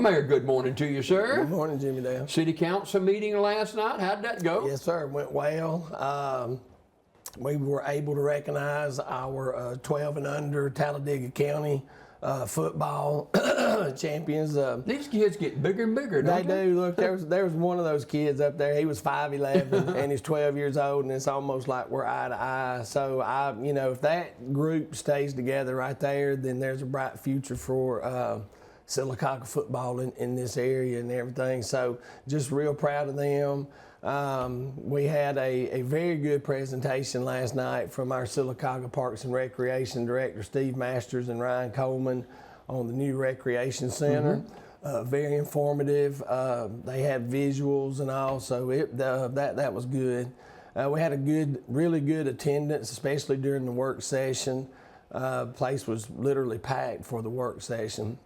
Mayor, good morning to you, sir. Good morning, Jimmy Dale. City Council meeting last night, how'd that go? Yes, sir, it went well. We were able to recognize our 12 and under Talladega County football champions. These kids get bigger and bigger, don't they? They do. Look, there was one of those kids up there. He was 5'11", and he's 12 years old, and it's almost like we're eye to eye. So, if that group stays together right there, then there's a bright future for Sylacauga football in this area and everything. So, just real proud of them. We had a very good presentation last night from our Sylacauga Parks and Recreation Director, Steve Masters and Ryan Coleman, on the new Recreation Center. Very informative. They had visuals and all, so that was good. We had really good attendance, especially during the work session. The place was literally packed for the work session.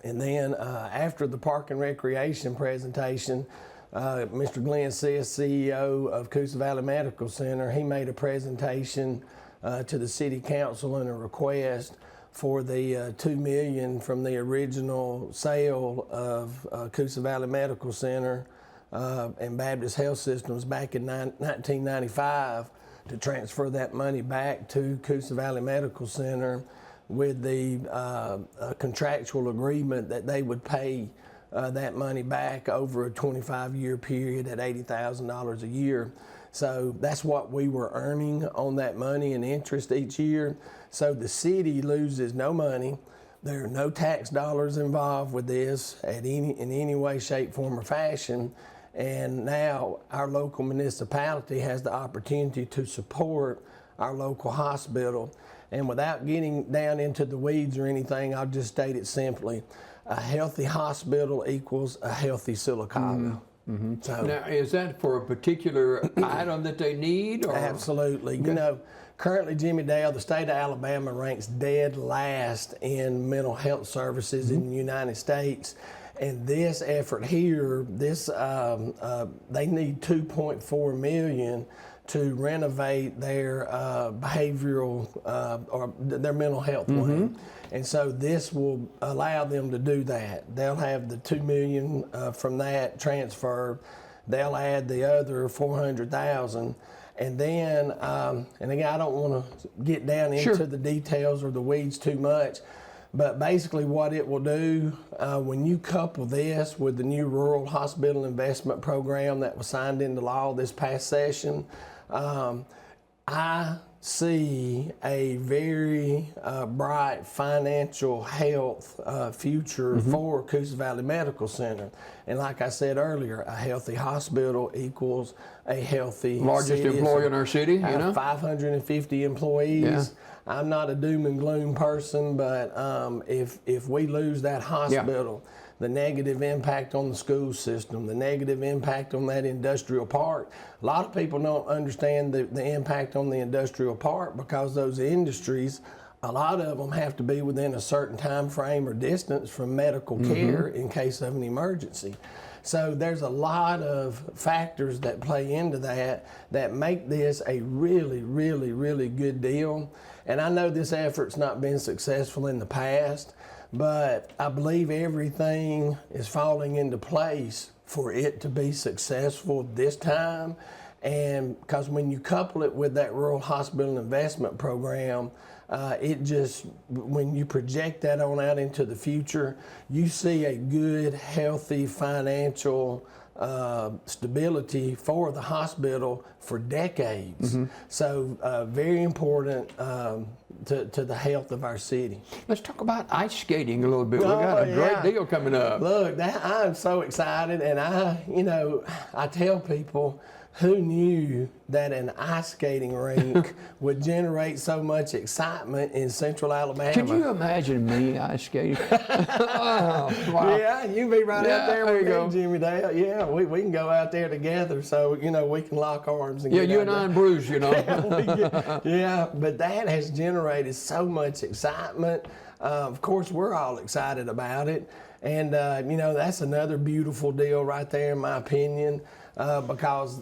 And then after the Park and Recreation presentation, Mr. Glenn Sis, CEO of Coosa Valley Medical Center, he made a presentation to the City Council and a request for the $2 million from the original sale of Coosa Valley Medical Center and Baptist Health Systems back in 1995 to transfer that money back to Coosa Valley Medical Center with the contractual agreement that they would pay that money back over a 25-year period at $80,000 a year. So that's what we were earning on that money and interest each year. So the city loses no money. There are no tax dollars involved with this in any way, shape, form, or fashion. And now our local municipality has the opportunity to support our local hospital. And without getting down into the weeds or anything, I'll just state it simply. A healthy hospital equals a healthy Sylacauga. So, now, is that for a particular item that they need? Or? Absolutely. Okay. Currently, Jimmy Dale, the state of Alabama ranks dead last in mental health services in the United States. And this effort here, they need $2.4 million to renovate their behavioral or their mental health wing. And so this will allow them to do that. They'll have the $2 million from that transfer. They'll add the other $400,000. And then, and again, I don't want to get down into the details or the weeds too much, but basically what it will do, when you couple this with the new Rural Hospital Investment Program that was signed into law this past session, I see a very bright financial health future for Coosa Valley Medical Center. And like I said earlier, a healthy hospital equals a healthy largest city. employer in our city, 550 employees. Yeah. I'm not a doom and gloom person, but if we lose that hospital, the negative impact on the school system, the negative impact on that industrial park. A lot of people don't understand the impact on the industrial park because those industries, a lot of them have to be within a certain time frame or distance from medical care in case of an emergency. So there's a lot of factors that play into that make this a really, really, really good deal. And I know this effort's not been successful in the past, but I believe everything is falling into place for it to be successful this time. And because when you couple it with that Rural Hospital Investment Program, when you project that on out into the future, you see a good, healthy financial stability for the hospital for decades. So very important to the health of our city. Let's talk about ice skating a little bit. We've got a great deal coming up. Look, I'm so excited, and I tell people, who knew that an ice skating rink would generate so much excitement in Central Alabama? Could you imagine me ice skating? Oh, wow. Yeah, you be right out there with go. me, Jimmy Dale. Yeah, we can go out there together, so we can lock arms and get you out and there. I and Bruce, Yeah, but that has generated so much excitement. Of course, we're all excited about it, and that's another beautiful deal right there, in my opinion. Because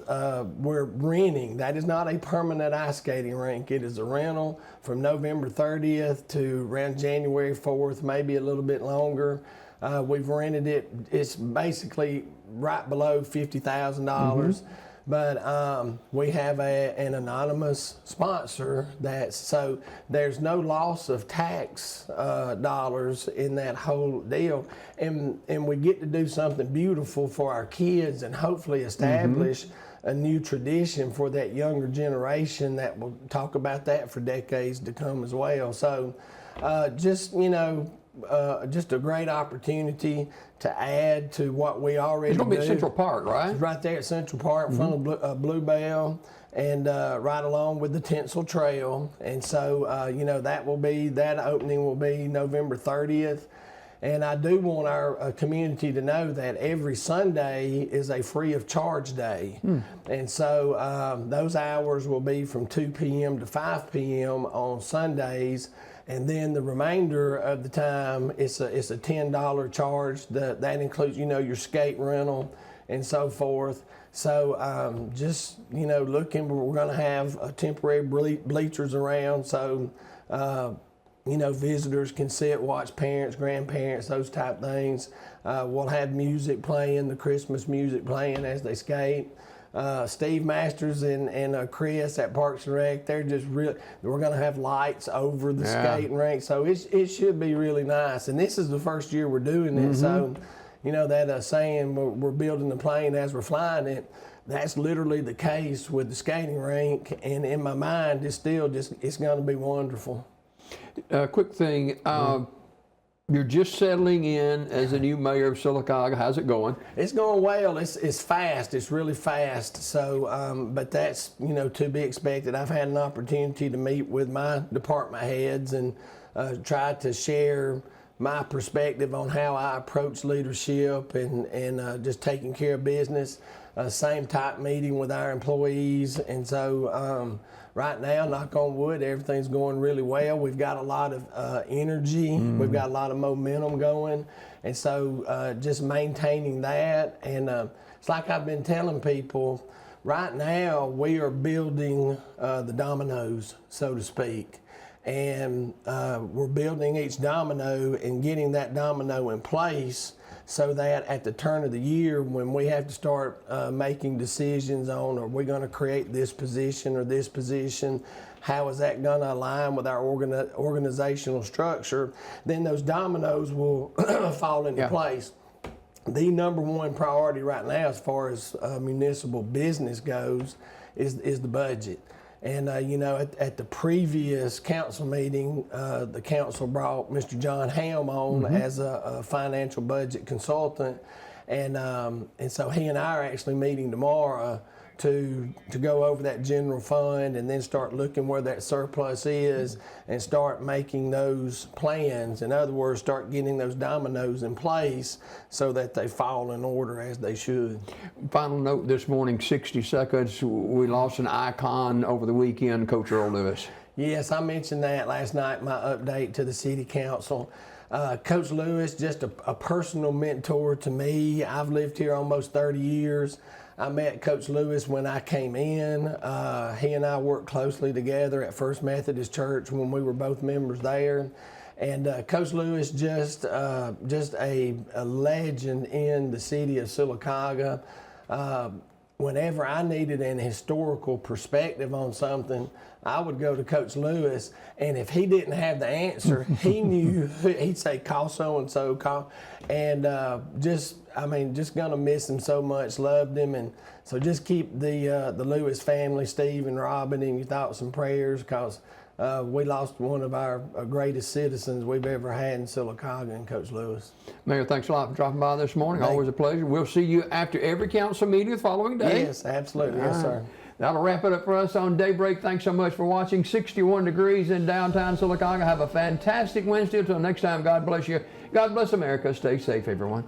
we're renting. That is not a permanent ice skating rink. It is a rental from November 30th to around January 4th, maybe a little bit longer. We've rented it. It's basically right below $50,000. But we have an anonymous sponsor so there's no loss of tax dollars in that whole deal, and we get to do something beautiful for our kids and hopefully establish a new tradition for that younger generation that will talk about that for decades to come as well. So just a great opportunity to add to what we already It's going to be do. at Central Park, right? It's right there at Central Park in front of Bluebell, and right along with the Tinsel Trail. And so, that opening will be November 30th. And I do want our community to know that every Sunday is a free of charge day. And so those hours will be from 2 p.m. to 5 p.m. on Sundays. And then the remainder of the time, it's a $10 charge. That includes, your skate rental and so forth. So looking, we're going to have temporary bleachers around, so visitors can sit, watch parents, grandparents, those type things. We'll have music playing, the Christmas music playing as they skate. Steve Masters and Chris at Parks and Rec, they're just really, we're going to have lights over the skating rink, so it should be really nice. And this is the first year we're doing it, so that saying we're building the plane as we're flying it, that's literally the case with the skating rink. And in my mind, it's still it's going to be wonderful. Quick thing. You're just settling in as the new mayor of Sylacauga. How's it going? It's going well. It's fast. It's really fast. So, but that's to be expected. I've had an opportunity to meet with my department heads and try to share my perspective on how I approach leadership and just taking care of business. Same type meeting with our employees, and so right now, knock on wood, everything's going really well. We've got a lot of energy. We've got a lot of momentum going, and so just maintaining that. And it's like I've been telling people, right now we are building the dominoes, so to speak. And we're building each domino and getting that domino in place so that at the turn of the year, when we have to start making decisions on, are we going to create this position or this position, how is that going to align with our organizational structure, then those dominoes will fall into place. The number one priority right now as far as municipal business goes is the budget. And, at the previous council meeting, the council brought Mr. John Helm on as a financial budget consultant. And so he and I are actually meeting tomorrow to go over that general fund and then start looking where that surplus is and start making those plans. In other words, start getting those dominoes in place so that they fall in order as they should. Final note this morning, 60 seconds. We lost an icon over the weekend, Coach Earl Lewis. Yes, I mentioned that last night in my update to the City Council. Coach Lewis, just a personal mentor to me. I've lived here almost 30 years. I met Coach Lewis when I came in. He and I worked closely together at First Methodist Church when we were both members there. And Coach Lewis, just a legend in the city of Sylacauga. Whenever I needed an historical perspective on something, I would go to Coach Lewis, and if he didn't have the answer, he knew. He'd say, call so-and-so, call. And just gonna miss him so much, loved him. And so just keep the Lewis family, Steve and Robin, in your thoughts and prayers, because we lost one of our greatest citizens we've ever had in Sylacauga, and Coach Lewis. Mayor, thanks a lot for dropping by this morning. Always a pleasure. We'll see you after every council meeting the following day. Yes, absolutely. Yes, sir. That'll wrap it up for us on Daybreak. Thanks so much for watching. 61 degrees in downtown Sylacauga. Have a fantastic Wednesday. Until next time, God bless you. God bless America. Stay safe, everyone.